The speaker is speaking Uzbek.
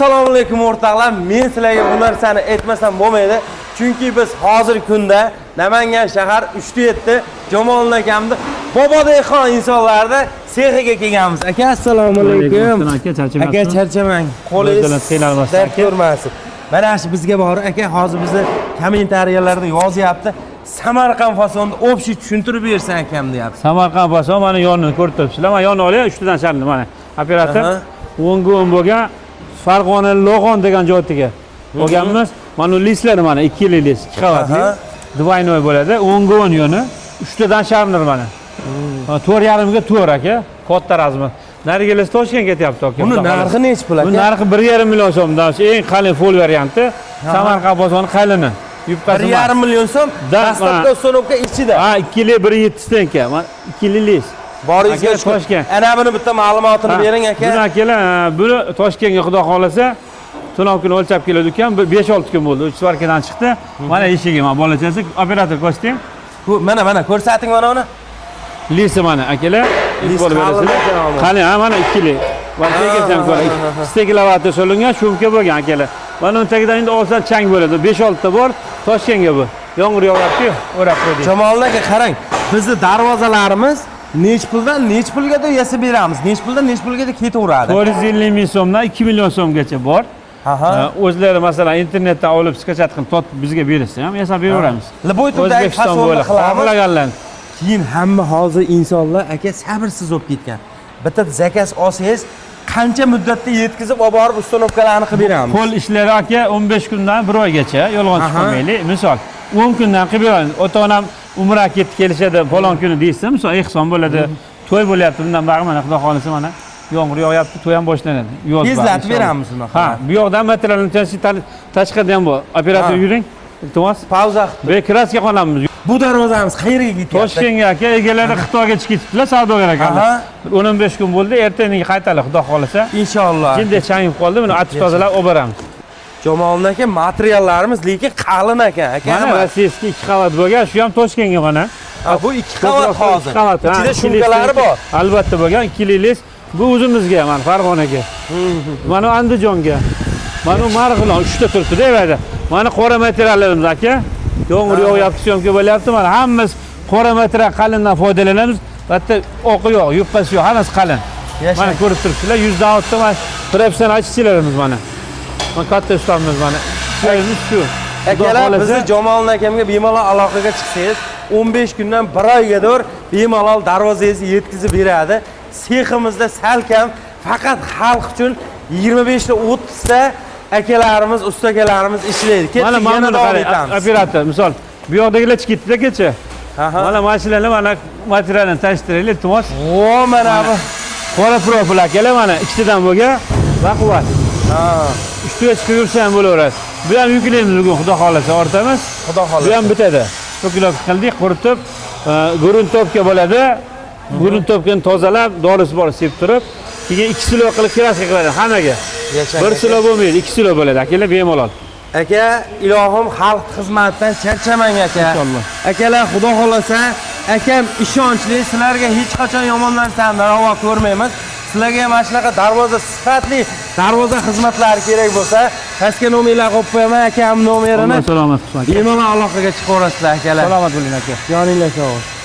Assalomu alaykum o'rtoqlar. Men sizlarga bu narsani aytmasam bo'lmaydi. Chunki biz hozirgi kunda Namangan shahar 3-7 Jamolin akamni bobodayxon insonlarda sexiga kelganmiz. Aka, assalomu alaykum. Aka, charchamang. Qo'lingiz dard ko'rmasin. Mana shu bizga bor aka, hozir bizni kommentariyalarda yozyapti. Samarqand fasonda общий tushuntirib bersan akam deyapti. Samarqand fason mana yonini ko'rib turibsizlar. Mana yonni olay, ustidan sharni mana. Operator o'ng bo'lgan Farg'ona Lo'g'on degan joyga bo'lganmiz. Mana lislari mana 2 lis, 2 qavatli. Двойной bo'ladi. O'ng yoni, ustidan sharnir mana. 4,5 ga 4 aka, katta razmi. Narigilar Toshkentga ketyapti aka. Buni narxi necha pul aka? Bu narxi 1,5 million so'mdan. Eng qalin full varianti. Samarqand fasoni qalini. 1,5 million so'm dastlabki ustunovka ichida. Ha, 2 li 1,7 tenka. Mana 2 lis. Boringizga Toshkent. Ana buni bitta ma'lumotini bering aka. Buni akalar, buni Toshkentga xudo xolasa tunov kuni o'lchab keladi ekan. 5-6 kun bo'ldi. 3 svarkadan chiqdi. Mana eshigi, mana bolachasi, operator ko'rsating. Mana ko'rsating mana uni. Lisi mana akalar. Lis bo'lib berasizlar. Qani, mana 2 li. Mana tegirsan ko'ring. 100 kilovatt solingan shumka bo'lgan akalar. Mana uni tagidan endi olsan chang bo'ladi. 5-6 ta bor. Toshkentga bu. Yomg'ir yog'yapti-yu, o'rab qo'ydik. Jamolin aka qarang. Bizni darvozalarimiz nech puldan nech pulga yasab beramiz? Nech puldan nech pulga ketaveradi? 450 ming so'mdan 2 million so'mgacha bor. O'zlari masalan internetdan olib skachat qilib tot bizga bersa ham yasab beraveramiz. Liboy turdagi fasonni qilamiz. Keyin hamma hozir insonlar aka sabrsiz bo'lib ketgan. Bitta zakaz olsangiz qancha muddatda yetkazib olib borib uстановkalarni qilib beramiz. Qo'l ishlari aka 15 kundan 1 oygacha, yolg'on chiqmaylik. Misol 10 kundan qilib beramiz. Ota-onam umra ketib kelishadi, falon kuni deysa, misol ehson bo'ladi, to'y bo'lyapti, bundan bari mana xudo xolisa mana yomg'ir yog'yapti, to'y ham boshlanadi. Tezlatib beramiz unaqa. Ha, bu yoqdan materialni tashqarida ham bor. Operator yuring. Iltimos. Pauza qilib. Bekrasga qolamiz. Bu darvozamiz qayerga ketyapti? Toshkentga aka, egalari Xitoyga chiqib ketibdilar, savdogar akalar. 15 kun bo'ldi, ertaga qaytadi xudo xolisa. Inshaalloh. Jinday changib qoldi, buni atib tozalab olib boramiz. Jamolin aka, materiallarimiz lekin qalin ekan, aka. Mana rossiyskiy 2 qavat bo'lgan, shu ham Toshkentga mana. Bu 2 qavat hozir. Ichida shumkalari bor. Albatta bo'lgan, 2 lis. Bu o'zimizga, mana Farg'onaga. Mana Andijonga. Mana Marg'ilon 3 ta turibdi deydi. Mana qora materiallarimiz aka. Yomg'ir yog'yapti, syomka bo'lyapti. Mana hammamiz qora material qalindan foydalanamiz. Hatto oqi yo'q, yupqasi yo'q, hammasi qalin. Mana ko'rib turibsizlar, 100 davatda mana professional ishchilarimiz mana. Mana katta ustamimiz mana. Ishlarimiz shu. Akalar, bizni Jamolin akamga bemalol aloqaga chiqsangiz, 15 kundan 1 oygadir bemalol darvozangizni yetkazib beradi. Seximizda salkam faqat xalq uchun 25 ta 30 ta akalarimiz, ustakalarimiz ishlaydi. Mana mana operator, misol, bu yoqdagilar chiqib ketdi kecha. Mana mashinalarni mana materialni tashtiraylik, iltimos. O, mana bu qora profil akalar mana ikkitadan bo'lgan baquvvat. Ustiga chiqib yursa ham bo'laveradi. Bu ham yuklaymiz bugun xudo xolasa ortamiz. Xudo xolasa. Bu ham bitadi. To'kilib qildik, quritib, guruntopka bo'ladi. Guruntopkani tozalab, dorisi bor sepib turib, keyin 2 kilo qilib kraska qiladi hammaga. 1 kilo bo'lmaydi, 2 kilo bo'ladi. Akalar bemalol. Aka, ilohim xalq xizmatidan charchamang aka. Inshaalloh. Akalar, xudo xolasa, akam ishonchli, sizlarga hech qachon yomon narsani ravo ko'rmaymiz. Sizlarga mana shunaqa darvoza sifatli darvoza xizmatlari kerak bo'lsa, pastga nomerlar qo'yib qo'yaman, akam nomerini. Salomat bo'lsin aka. Bemalol aloqaga chiqaverasizlar akalar. Salomat bo'ling aka. Yoninglar sog' bo'ling.